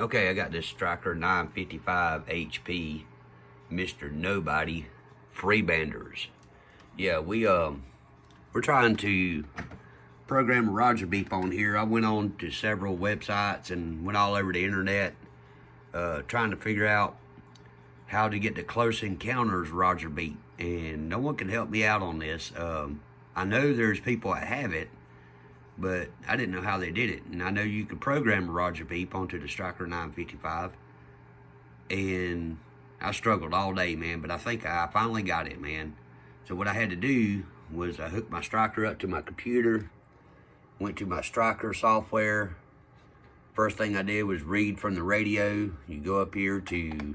Okay, I got this Stryker 955 HP Mr. Nobody Freebanders. Yeah, we're trying to program a Roger beep on here. I went on to several websites and went all over the internet trying to figure out how to get the Close Encounters Roger beep, and no one can help me out on this. I know there's people that have it, but I didn't know how they did it. And I know you could program a Roger beep onto the Stryker 955, and I struggled all day, man, but I think I finally got it, man. So what I had to do was I hooked my Stryker up to my computer, went to my Stryker software. First thing I did was read from the radio. You go up here to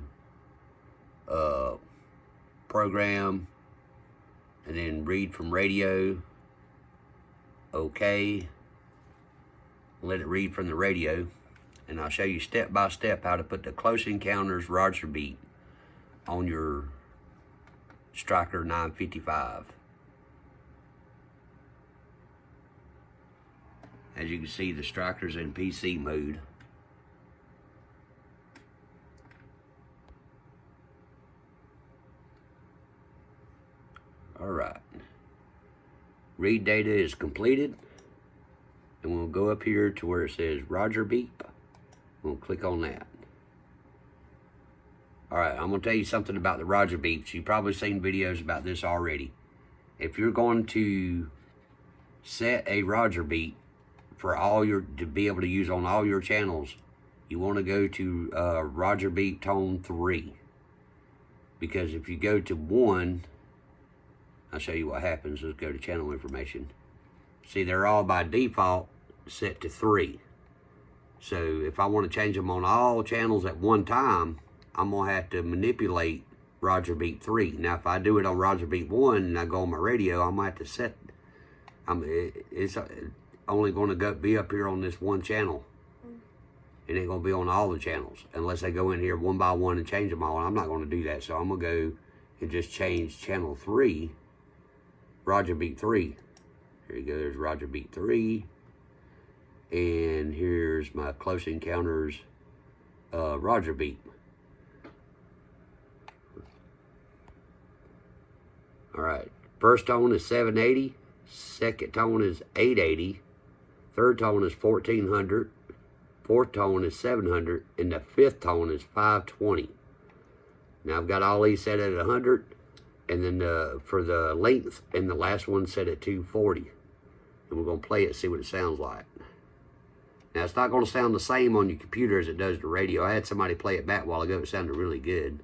program, and then read from radio. Okay, let it read from the radio, and I'll show you step by step how to put the Close Encounters Roger beep on your Stryker 955. As you can see, the Stryker's in PC mode. Alright, read data is completed, and we'll go up here to where it says Roger beep. We'll click on that. Alright, I'm going to tell you something about the Roger beeps. You've probably seen videos about this already. If you're going to set a Roger beep for to be able to use on all your channels, you want to go to Roger beep tone 3. Because if you go to 1, I'll show you what happens. Let's go to channel information. See, they're all by default set to 3. So if I want to change them on all channels at one time, I'm going to have to manipulate Roger beep 3. Now, if I do it on Roger beep 1 and I go on my radio, I'm going to have to set, it's only going to be up here on this one channel. It ain't going to be on all the channels unless I go in here one by one and change them all. I'm not going to do that. So I'm going to go and just change channel 3, Roger beep 3. Here you go, there's Roger beep 3. And here's my Close Encounters Roger beep. Alright, first tone is 780, second tone is 880, third tone is 1400, fourth tone is 700, and the fifth tone is 520. Now I've got all these set at 100, and then for the length, and the last one set at 240. And we're going to play it, see what it sounds like. Now it's not going to sound the same on your computer as it does the radio. I had somebody play it back a while ago. It sounded really good.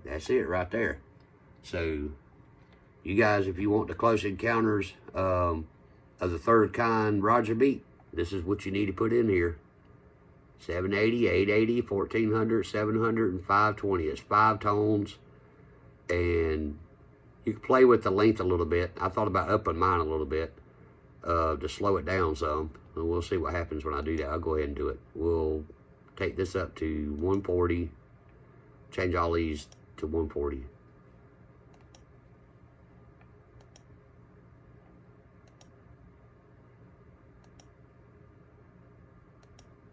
That's it right there. So you guys, if you want the Close Encounters of the third kind Roger beep, this is what you need to put in here. 780, 880, 1400, 700, and 520. It's 5 tones, and you can play with the length a little bit. I thought about upping mine a little bit to slow it down some, and we'll see what happens when I do that. I'll go ahead and do it. We'll take this up to 140, change all these to 140.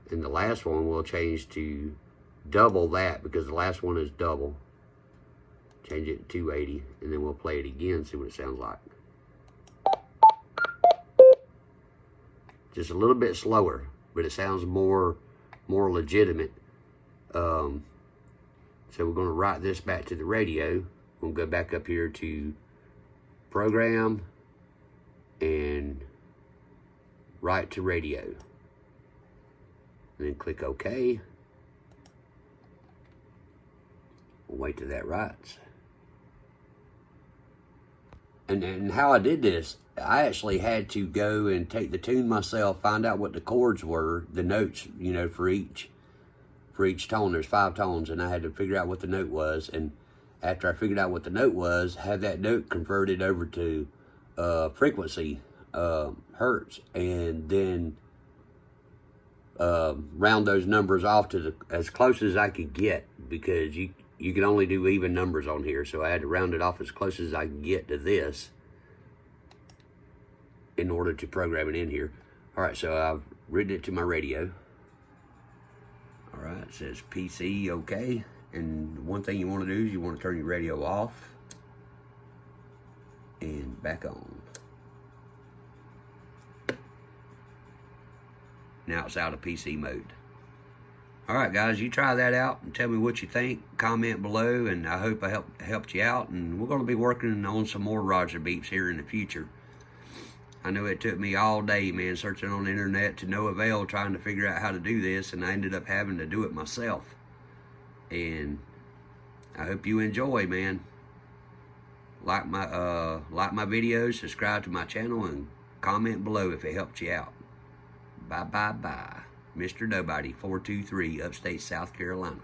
And the last one we'll change to double that, because the last one is double. Change it to 280, and then we'll play it again, see what it sounds like. Just a little bit slower, but it sounds more legitimate. So we're going to write this back to the radio. We'll go back up here to program and write to radio. And then click OK. We'll wait till that writes. And how I did this, I actually had to go and take the tune myself, find out what the chords were, the notes, you know, for each tone. There's 5 tones, and I had to figure out what the note was. And after I figured out what the note was, have that note converted over to frequency, hertz, and then round those numbers off to as close as I could get, because you can only do even numbers on here. So I had to round it off as close as I could get to this in order to program it in here. All right, so I've routed it to my radio. All right, it says PC, okay. And one thing you want to do is you want to turn your radio off and back on. Now it's out of PC mode. All right, guys, you try that out and tell me what you think. Comment below, and I hope I helped you out. And we're going to be working on some more Roger beeps here in the future. I know it took me all day, man, searching on the internet to no avail, trying to figure out how to do this, and I ended up having to do it myself. And I hope you enjoy, man. Like my videos, subscribe to my channel, and comment below if it helped you out. Bye, bye, bye. Mr. Nobody, 423, Upstate South Carolina.